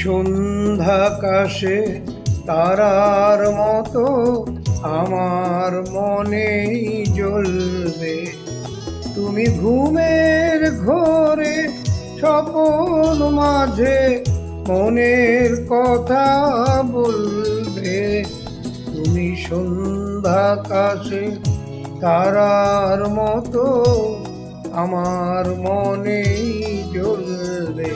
সন্ধ্যাকাশে তারার মতো আমার মনেই জ্বলবে। তুমি ঘুমের ঘোরে স্বপন মাঝে মনের কথা বলবে। তুমি সন্ধ্যাকাশে তারার মতো আমার মনেই জ্বলবে।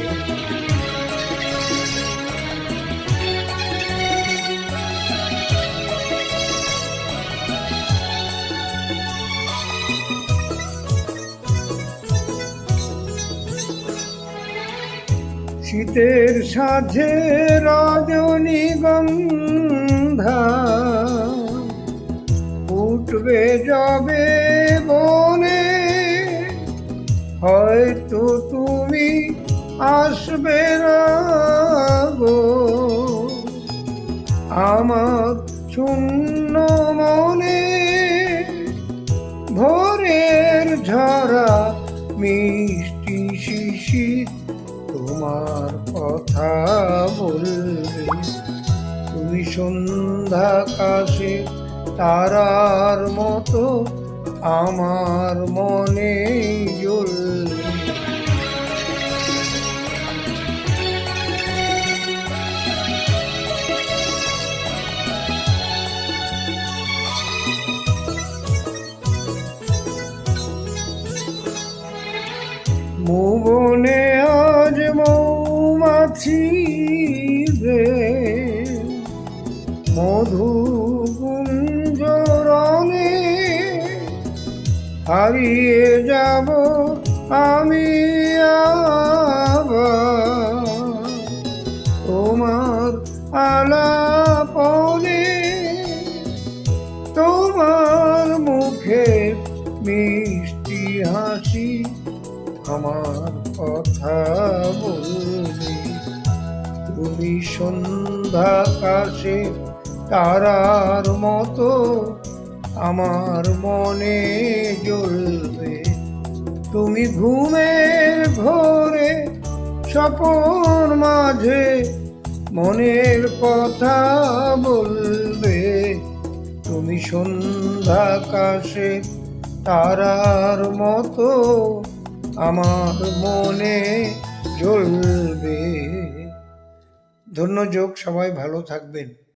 শীতের সাঁঝে রজনীগন্ধা উঠবে যবে বনে, হয়তো তুমি আসবে না গো আমার শূন্য মনে। ভোরের ঝরা মিষ্টি শিশির তোমার কথা বলবে। তুমি সন্ধ্যাকাশে তারার মতো আমার মনে জ্বলবে। ভুবনে আজ মৌমাছি মধু গুঞ্জরণে হারিয়ে যাব আমি আবার তোমার আলাপনে। তোমার মুখে মিষ্টি হাসি আমার কথা বলবে। তুমি সন্ধ্যাকাশে তারার মতো আমার মনে জ্বলবে। তুমি ঘুমের ঘোরে স্বপন মাঝে মনের কথা বলবে। তুমি সন্ধ্যাকাশে তারার মতো আমার মনে জ্বলবে। ধন্যযোগ, সবাই ভালো থাকবেন।